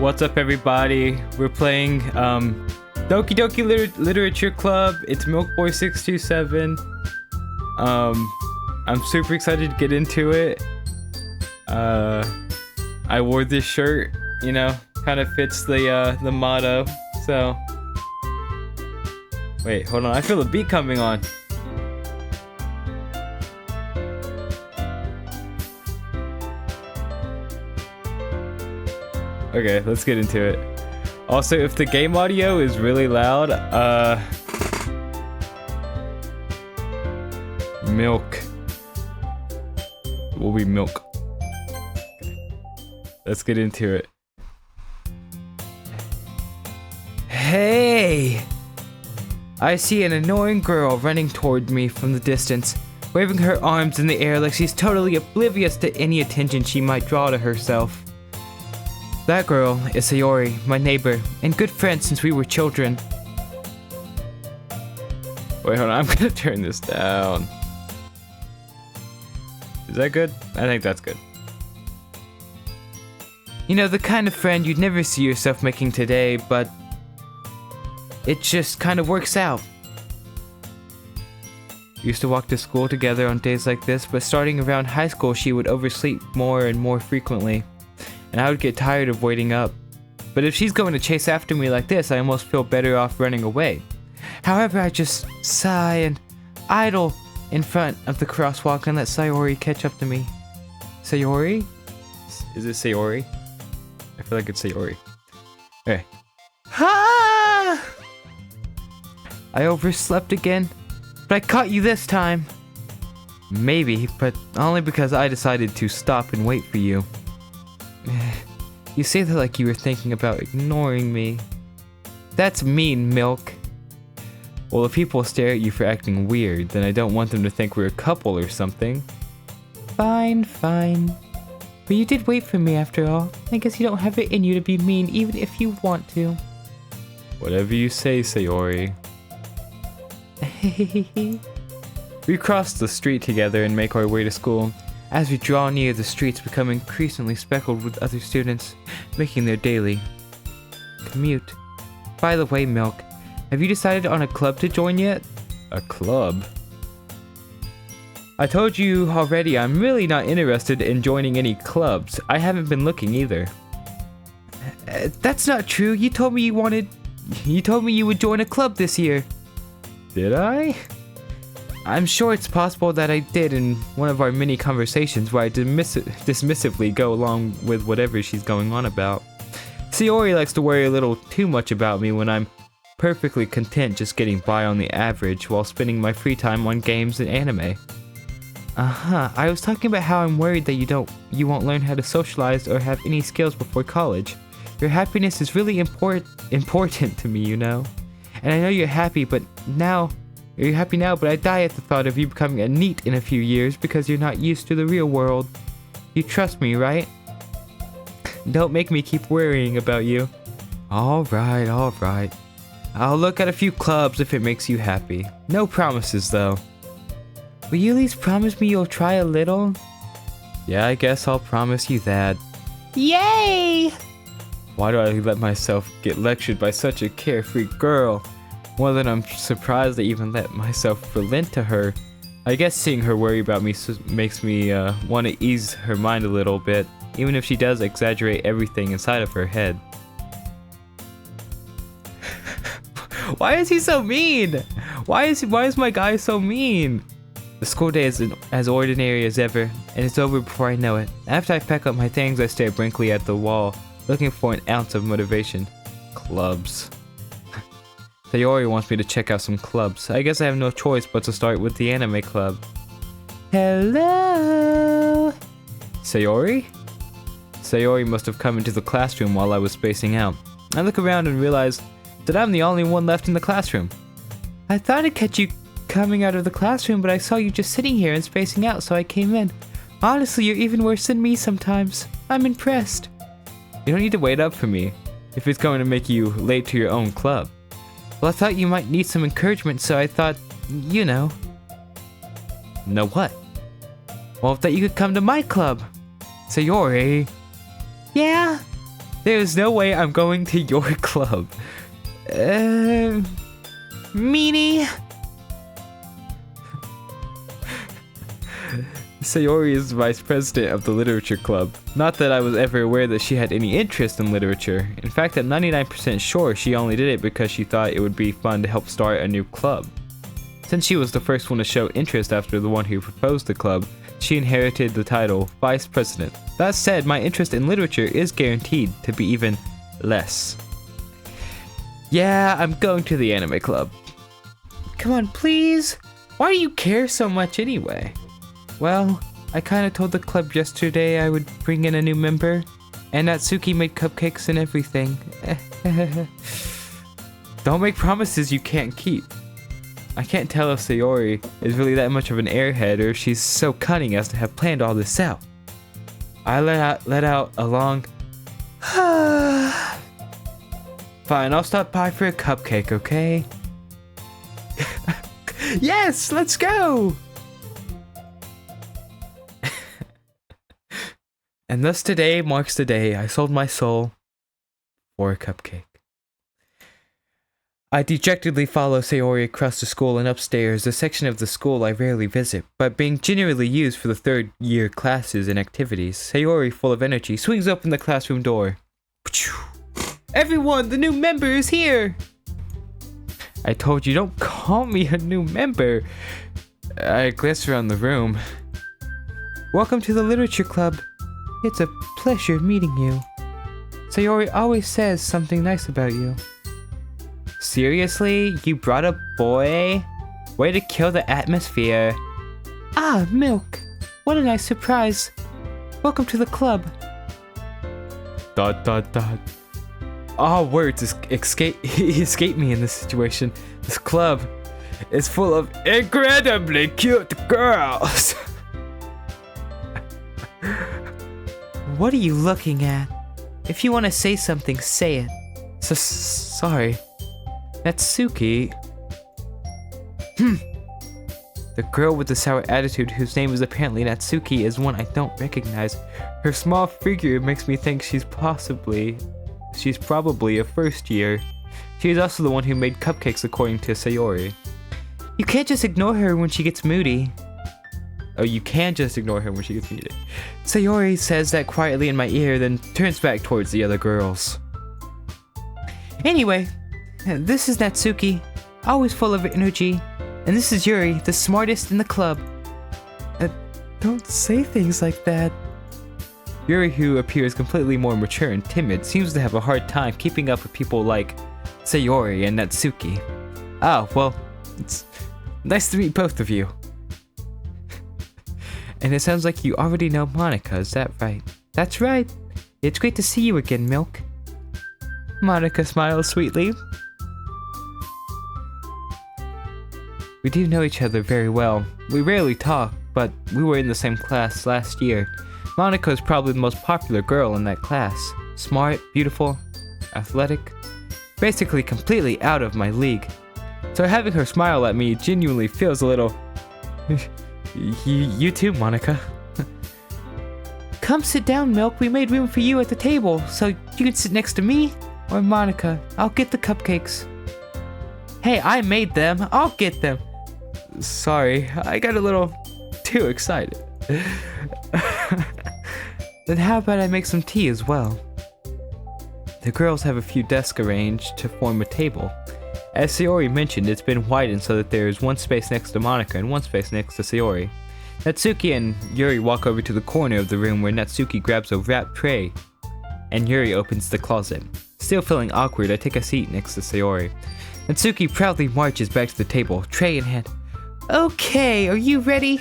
What's up, everybody? We're playing Doki Doki Literature Club. It's Milkboy627. I'm super excited to get into it. I wore this shirt, you know, kind of fits the motto. So, wait, hold on. I feel a beat coming on. Okay, let's get into it. Also, if the game audio is really loud, milk will be milk. Okay. Let's get into it. Hey! I see an annoying girl running toward me from the distance, waving her arms in the air like she's totally oblivious to any attention she might draw to herself. That girl is Sayori, my neighbor, and good friend since we were children. Wait, hold on, I'm gonna turn this down. Is that good? I think that's good. You know, the kind of friend you'd never see yourself making today, but it just kind of works out. We used to walk to school together on days like this, but starting around high school, she would oversleep more and more frequently, and I would get tired of waiting up. But if she's going to chase after me like this, I almost feel better off running away. However, I just sigh and idle in front of the crosswalk and let Sayori catch up to me. Sayori? Is it Sayori? I feel like it's Sayori. Okay. Ha! I overslept again, but I caught you this time. Maybe, but only because I decided to stop and wait for you. You say that like you were thinking about ignoring me. That's mean, Milk. Well, if people stare at you for acting weird, then I don't want them to think we're a couple or something. Fine, fine. But you did wait for me after all. I guess you don't have it in you to be mean even if you want to. Whatever you say, Sayori. We cross the street together and make our way to school. As we draw near, the streets become increasingly speckled with other students, making their daily commute. By the way, Milk, have you decided on a club to join yet? A club? I told you already I'm really not interested in joining any clubs. I haven't been looking either. That's not true. You told me you would join a club this year. Did I? I'm sure it's possible that I did in one of our mini conversations where I dismissively go along with whatever she's going on about. Sayori likes to worry a little too much about me when I'm perfectly content just getting by on the average while spending my free time on games and anime. I was talking about how I'm worried that you won't learn how to socialize or have any skills before college. Your happiness is really important to me, you know. And I know you're happy now, but I die at the thought of you becoming a NEET in a few years because you're not used to the real world. You trust me, right? Don't make me keep worrying about you. Alright. I'll look at a few clubs if it makes you happy. No promises, though. Will you at least promise me you'll try a little? Yeah, I guess I'll promise you that. Yay! Why do I let myself get lectured by such a carefree girl? More than I'm surprised I even let myself relent to her. I guess seeing her worry about me makes me want to ease her mind a little bit, even if she does exaggerate everything inside of her head. Why is he so mean? Why is my guy so mean? The school day is as ordinary as ever, and it's over before I know it. After I pack up my things, I stare blankly at the wall, looking for an ounce of motivation. Clubs. Sayori wants me to check out some clubs. I guess I have no choice but to start with the anime club. Hello? Sayori? Sayori must have come into the classroom while I was spacing out. I look around and realize that I'm the only one left in the classroom. I thought I'd catch you coming out of the classroom, but I saw you just sitting here and spacing out, so I came in. Honestly, you're even worse than me sometimes. I'm impressed. You don't need to wait up for me if it's going to make you late to your own club. Well, I thought you might need some encouragement, so I thought, you know. Know what? Well, that you could come to my club. Sayori. Yeah? There's no way I'm going to your club. Meanie. Sayori is vice president of the literature club. Not that I was ever aware that she had any interest in literature. In fact, I'm 99% sure she only did it because she thought it would be fun to help start a new club. Since she was the first one to show interest after the one who proposed the club, she inherited the title vice president. That said, my interest in literature is guaranteed to be even less. Yeah, I'm going to the anime club. Come on, please. Why do you care so much anyway? Well, I kinda told the club yesterday I would bring in a new member, and Natsuki made cupcakes and everything. Don't make promises you can't keep. I can't tell if Sayori is really that much of an airhead or if she's so cunning as to have planned all this out. I let out a long Fine, I'll stop by for a cupcake, okay? Yes, let's go! And thus today marks the day I sold my soul for a cupcake. I dejectedly follow Sayori across the school and upstairs, the section of the school I rarely visit, but being generally used for the third year classes and activities. Sayori, full of energy, swings open the classroom door. Everyone, the new member is here! I told you, don't call me a new member. I glance around the room. Welcome to the literature club. It's a pleasure meeting you. Sayori always says something nice about you. Seriously? You brought a boy? Way to kill the atmosphere. Ah, Milk. What a nice surprise. Welcome to the club. ... All words escape me in this situation. This club is full of incredibly cute girls. What are you looking at? If you want to say something, say it. Sorry. Natsuki. The girl with the sour attitude whose name is apparently Natsuki is one I don't recognize. Her small figure makes me think she's probably a first year. She is also the one who made cupcakes according to Sayori. You can't just ignore her when she gets moody. Oh, you can just ignore her when she gets moody. Sayori says that quietly in my ear, then turns back towards the other girls. Anyway, this is Natsuki, always full of energy, and this is Yuri, the smartest in the club. Don't say things like that. Yuri, who appears completely more mature and timid, seems to have a hard time keeping up with people like Sayori and Natsuki. Oh, well, it's nice to meet both of you. And it sounds like you already know Monika, is that right? That's right. It's great to see you again, Milk. Monika smiles sweetly. We do know each other very well. We rarely talk, but we were in the same class last year. Monika is probably the most popular girl in that class. Smart, beautiful, athletic, basically completely out of my league. So having her smile at me genuinely feels a little... You too, Monika. Come sit down, Milk. We made room for you at the table, so you can sit next to me or Monika. I'll get the cupcakes. Hey, I made them. I'll get them. Sorry, I got a little too excited. Then how about I make some tea as well? The girls have a few desks arranged to form a table. As Sayori mentioned, it's been widened so that there is one space next to Monika and one space next to Sayori. Natsuki and Yuri walk over to the corner of the room where Natsuki grabs a wrapped tray and Yuri opens the closet. Still feeling awkward, I take a seat next to Sayori. Natsuki proudly marches back to the table, tray in hand. Okay, are you ready?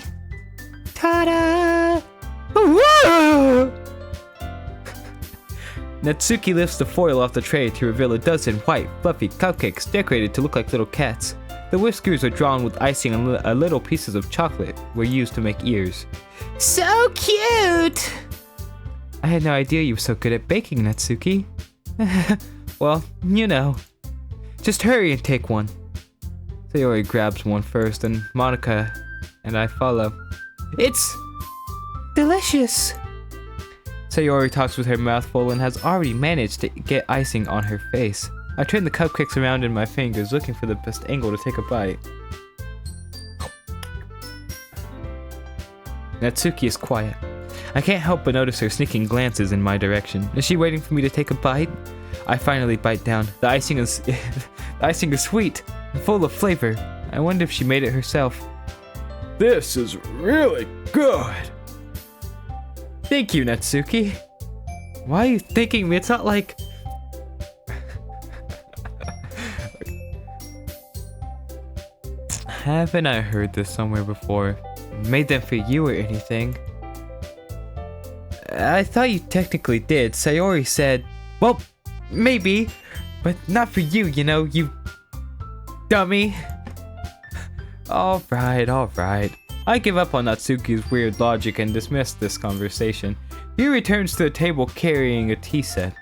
Ta-da! Whoa! Natsuki lifts the foil off the tray to reveal a dozen white, fluffy cupcakes decorated to look like little cats. The whiskers are drawn with icing and little pieces of chocolate were used to make ears. So cute! I had no idea you were so good at baking, Natsuki. Well, you know. Just hurry and take one. Sayori grabs one first, and Monika and I follow. It's delicious! Sayori talks with her mouth full and has already managed to get icing on her face. I turn the cupcakes around in my fingers, looking for the best angle to take a bite. Natsuki is quiet. I can't help but notice her sneaking glances in my direction. Is she waiting for me to take a bite? I finally bite down. The icing is sweet and full of flavor. I wonder if she made it herself. This is really good. Thank you, Natsuki. Why are you thanking me? It's not like... Haven't I heard this somewhere before? Made them for you or anything? I thought you technically did. Sayori said, well, maybe, but not for you, you know, you dummy. Alright. I give up on Natsuki's weird logic and dismiss this conversation. He returns to the table carrying a tea set.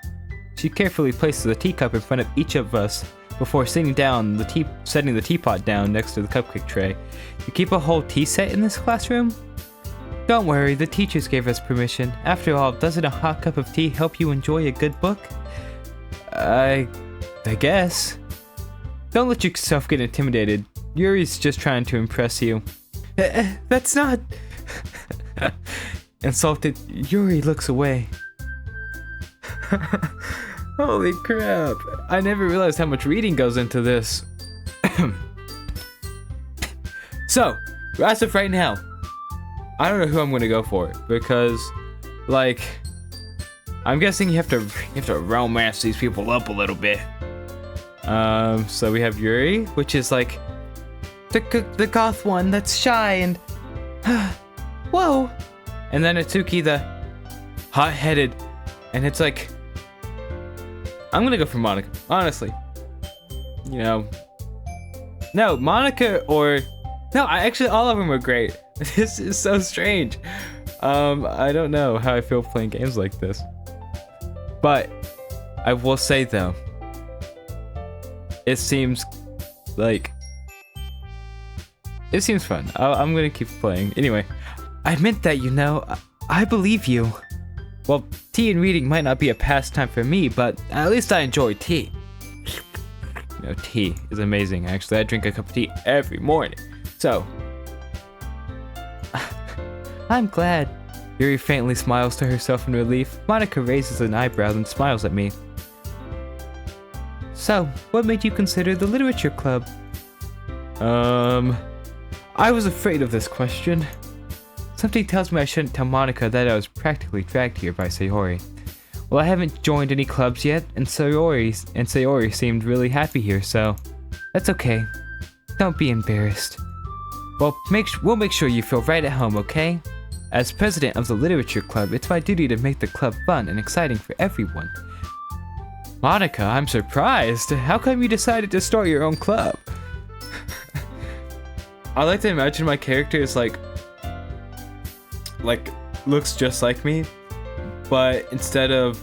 She carefully places a teacup in front of each of us before setting the teapot down next to the cupcake tray. You keep a whole tea set in this classroom? Don't worry, the teachers gave us permission. After all, doesn't a hot cup of tea help you enjoy a good book? I guess. Don't let yourself get intimidated. Yuri's just trying to impress you. That's not... Insulted, Yuri looks away. Holy crap. I never realized how much reading goes into this. So, as of right now, I don't know who I'm gonna go for because, like, I'm guessing you have to romance these people up a little bit. So we have Yuri, which is like the goth one that's shy and whoa, and then Natsuki, the hot-headed, and it's like I'm gonna go for Monika, honestly. You know, no, Monika or no, actually all of them are great. This is so strange. I don't know how I feel playing games like this. But I will say though, it seems fun. I'm gonna keep playing. Anyway, I meant that, you know, I believe you. Well, tea and reading might not be a pastime for me, but at least I enjoy tea. You know, tea is amazing. Actually, I drink a cup of tea every morning. So, I'm glad. Yuri faintly smiles to herself in relief. Monika raises an eyebrow and smiles at me. So, what made you consider the literature club? I was afraid of this question. Something tells me I shouldn't tell Monika that I was practically dragged here by Sayori. Well, I haven't joined any clubs yet, and Sayori seemed really happy here, so that's okay. Don't be embarrassed. Well, we'll make sure you feel right at home, okay? As president of the literature club, it's my duty to make the club fun and exciting for everyone. Monika, I'm surprised. How come you decided to start your own club? I like to imagine my character is like looks just like me, but instead of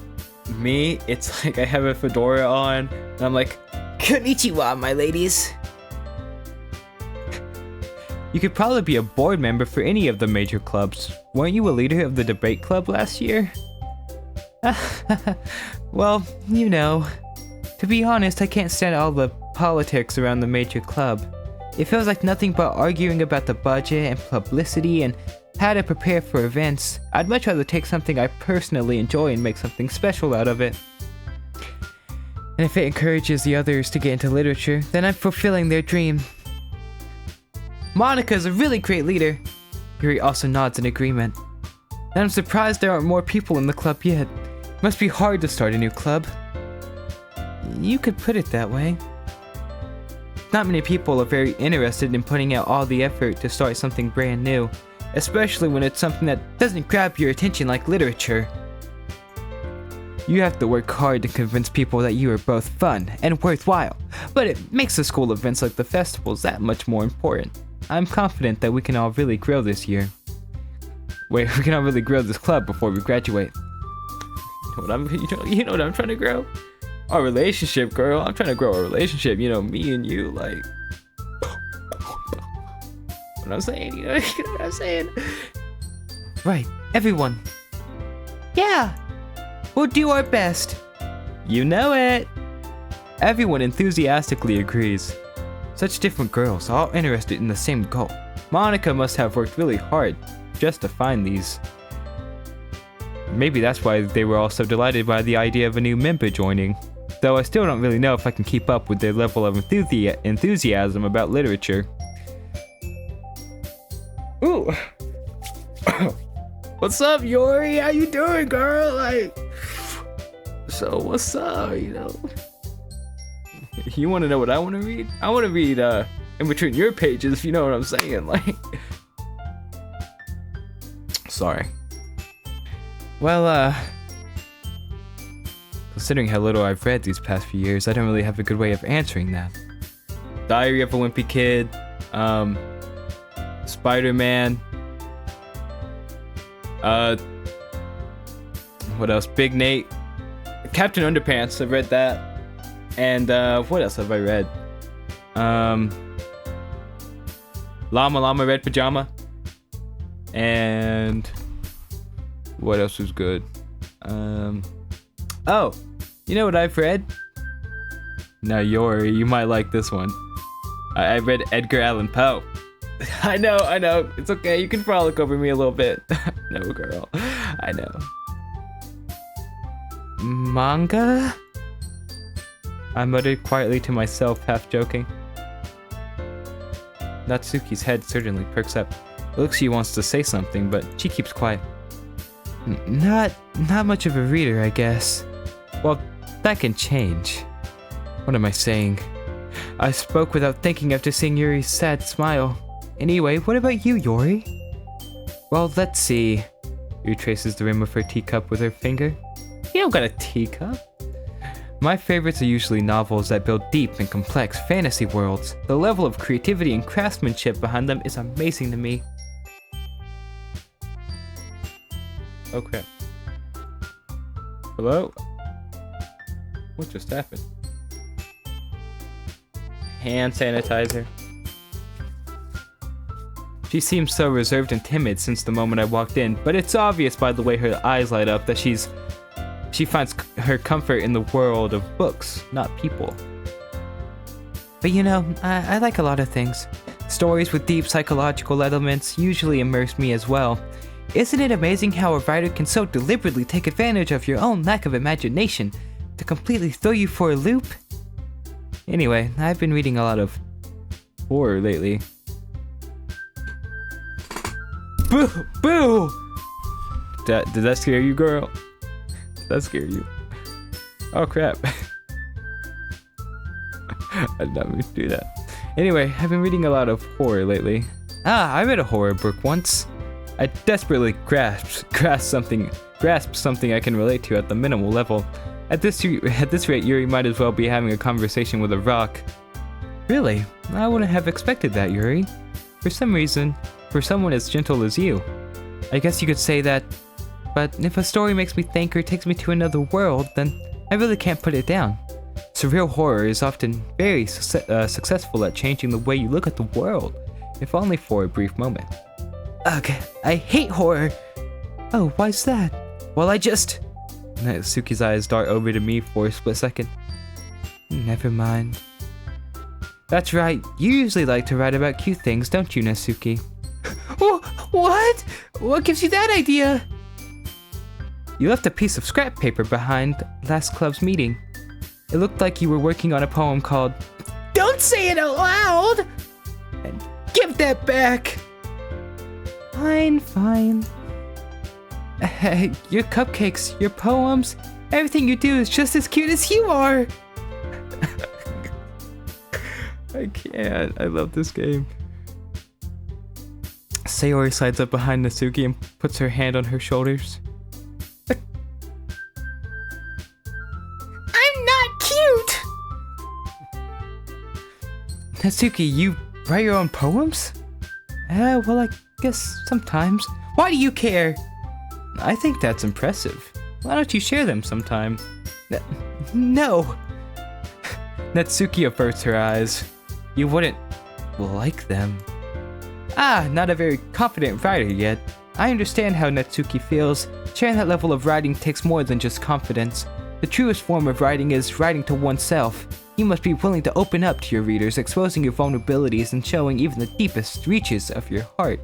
me, it's like I have a fedora on, and I'm like, "Konnichiwa, my ladies." You could probably be a board member for any of the major clubs. Weren't you a leader of the debate club last year? Well, you know, to be honest, I can't stand all the politics around the major club. It feels like nothing but arguing about the budget and publicity and how to prepare for events. I'd much rather take something I personally enjoy and make something special out of it. And if it encourages the others to get into literature, then I'm fulfilling their dream. Monika is a really great leader. Yuri also nods in agreement. And I'm surprised there aren't more people in the club yet. Must be hard to start a new club. You could put it that way. Not many people are very interested in putting out all the effort to start something brand new, especially when it's something that doesn't grab your attention like literature. You have to work hard to convince people that you are both fun and worthwhile, but it makes the school events like the festivals that much more important. I'm confident that we can all really grow this year. Wait, we can all really grow this club before we graduate. You know what I'm trying to grow? Our relationship, girl. I'm trying to grow a relationship. You know, me and you, like. What I'm saying, you know what I'm saying? Right, everyone. Yeah, we'll do our best. You know it. Everyone enthusiastically agrees. Such different girls, all interested in the same goal. Monica must have worked really hard just to find these. Maybe that's why they were all so delighted by the idea of a new member joining. Though I still don't really know if I can keep up with their level of enthusiasm about literature. Ooh. What's up, Yori? How you doing, girl? So what's up, you know? You want to know what I want to read? I want to read in between your pages, if you know what I'm saying. Sorry. Well, considering how little I've read these past few years, I don't really have a good way of answering that. Diary of a Wimpy Kid, Spider-Man, what else? Big Nate, Captain Underpants, I've read that. And what else have I read? Llama Llama Red Pajama. And what else was good? Oh, you know what I've read? Now Yori, you might like this one. I read Edgar Allan Poe. I know, it's okay, you can frolic over me a little bit. No, girl, I know. Manga? I muttered quietly to myself, half joking. Natsuki's head certainly perks up. It looks she wants to say something, but she keeps quiet. Not much of a reader, I guess. Well, that can change. What am I saying? I spoke without thinking after seeing Yuri's sad smile. Anyway, what about you, Yori? Well, let's see. Yuri traces the rim of her teacup with her finger. You don't got a teacup. My favorites are usually novels that build deep and complex fantasy worlds. The level of creativity and craftsmanship behind them is amazing to me. Okay. Hello? What just happened? Hand sanitizer. She seems so reserved and timid since the moment I walked in, but it's obvious by the way her eyes light up that she finds her comfort in the world of books, not people. But you know, I like a lot of things. Stories with deep psychological elements usually immerse me as well. Isn't it amazing how a writer can so deliberately take advantage of your own lack of imagination to completely throw you for a loop? Anyway, I've been reading a lot of horror lately. Boo! Boo! Did that scare you, girl? Did that scare you? Oh crap. I did not mean to do that. Anyway, I've been reading a lot of horror lately. I read a horror book once. I desperately grasped something I can relate to at the minimal level. At this rate, Yuri might as well be having a conversation with a rock. Really? I wouldn't have expected that, Yuri. For some reason, for someone as gentle as you. I guess you could say that, but if a story makes me think or takes me to another world, then I really can't put it down. Surreal horror is often very successful at changing the way you look at the world, if only for a brief moment. Ugh, I hate horror! Oh, why's that? Well, Natsuki's eyes dart over to me for a split second. Never mind. That's right, you usually like to write about cute things, don't you, Natsuki? What? What gives you that idea? You left a piece of scrap paper behind last club's meeting. It looked like you were working on a poem called Don't Say It Out Loud! And give that back! Fine. Your cupcakes, your poems, everything you do is just as cute as you are! I can't. I love this game. Sayori slides up behind Natsuki and puts her hand on her shoulders. I'm not cute! Natsuki, you write your own poems? Well, I guess sometimes. Why do you care? I think that's impressive. Why don't you share them sometime? No! Natsuki averts her eyes. You wouldn't like them. Not a very confident writer yet. I understand how Natsuki feels. Sharing that level of writing takes more than just confidence. The truest form of writing is writing to oneself. You must be willing to open up to your readers, exposing your vulnerabilities and showing even the deepest reaches of your heart.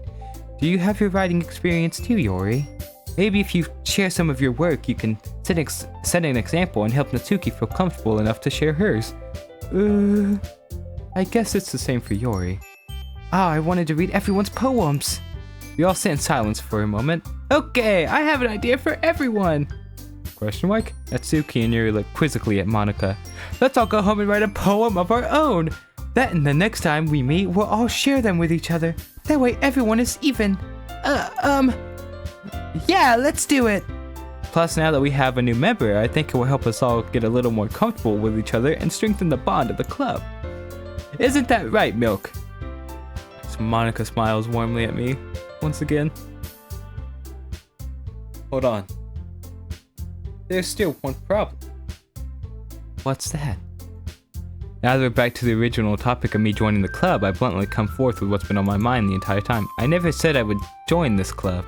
Do you have your writing experience too, Yori? Maybe if you share some of your work, you can set an example and help Natsuki feel comfortable enough to share hers. I guess it's the same for Yori. I wanted to read everyone's poems. We all sit in silence for a moment. Okay, I have an idea for everyone! Question mark? Natsuki and Yuri look quizzically at Monika. Let's all go home and write a poem of our own! That and the next time we meet, we'll all share them with each other. That way everyone is even. Yeah, let's do it! Plus, now that we have a new member, I think it will help us all get a little more comfortable with each other and strengthen the bond of the club. Isn't that right, Milk? So Monika smiles warmly at me once again. Hold on. There's still one problem. What's that? Now that we're back to the original topic of me joining the club, I bluntly come forth with what's been on my mind the entire time. I never said I would join this club.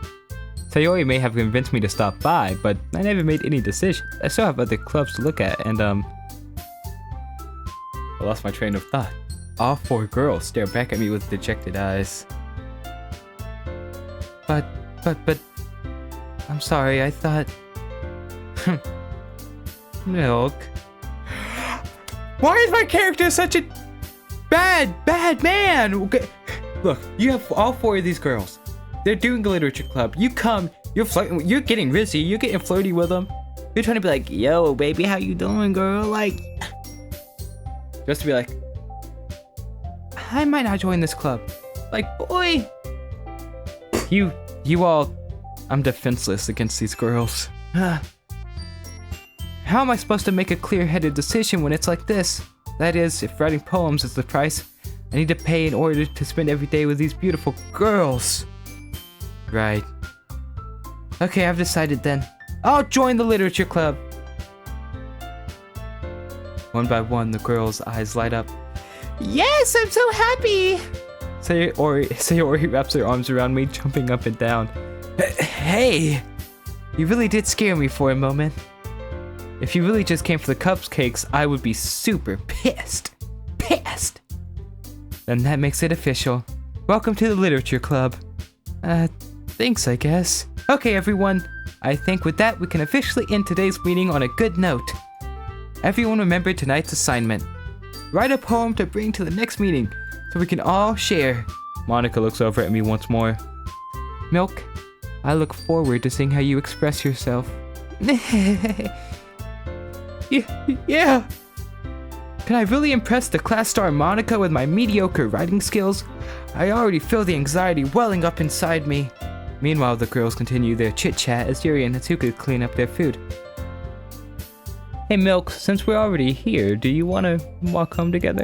Sayori may have convinced me to stop by, but I never made any decisions. I still have other clubs to look at, and I lost my train of thought. All four girls stare back at me with dejected eyes. But, I'm sorry, I thought... Milk. Why is my character such a bad man? Okay. Look, you have all four of these girls. They're doing a literature club. You come, you're flirting, you're getting risky, you're getting flirty with them. You're trying to be like, yo, baby, how you doing, girl? Like, just to be like, I might not join this club. Like, boy, you all, I'm defenseless against these girls. How am I supposed to make a clear-headed decision when it's like this? That is, if writing poems is the price I need to pay in order to spend every day with these beautiful girls. Right. Okay, I've decided then. I'll join the literature club. One by one, the girls' eyes light up. Yes, I'm so happy! Sayori wraps her arms around me, jumping up and down. Hey! You really did scare me for a moment. If you really just came for the cupcakes, I would be super pissed. Pissed! Then that makes it official. Welcome to the literature club. Thanks, I guess. Okay, everyone. I think with that, we can officially end today's meeting on a good note. Everyone remember tonight's assignment. Write a poem to bring to the next meeting, so we can all share. Monika looks over at me once more. Milk, I look forward to seeing how you express yourself. Yeah. Can I really impress the class star Monika with my mediocre writing skills? I already feel the anxiety welling up inside me. Meanwhile, the girls continue their chit-chat as Yuri and Natsuki clean up their food. Hey Milk, since we're already here, do you want to walk home together?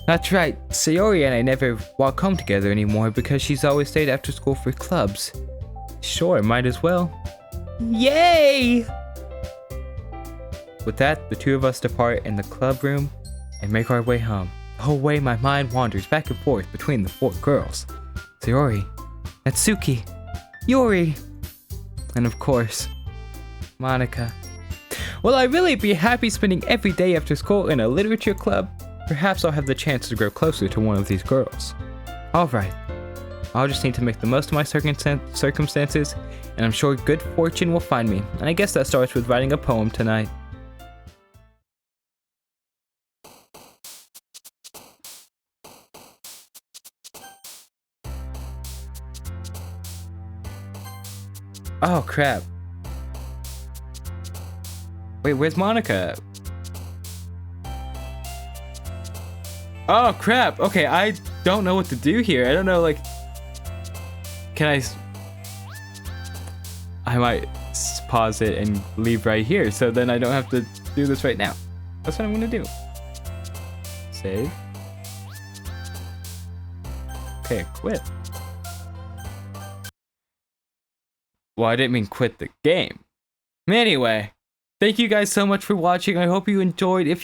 That's right, Sayori and I never walk home together anymore because she's always stayed after school for clubs. Sure, might as well. Yay! With that, the two of us depart in the club room and make our way home. The whole way my mind wanders back and forth between the four girls. Sayori, Natsuki, Yuri, and of course, Monika. Will I really be happy spending every day after school in a literature club? Perhaps I'll have the chance to grow closer to one of these girls. Alright, I'll just need to make the most of my circumstances, and I'm sure good fortune will find me. And I guess that starts with writing a poem tonight. Oh crap. Wait, where's Monika? Oh crap, okay, I don't know what to do here. I don't know, like, I might pause it and leave right here, so then I don't have to do this right now. That's what I'm gonna do. Save. Okay, quit. Well, I didn't mean quit the game. Anyway, thank you guys so much for watching. I hope you enjoyed. If you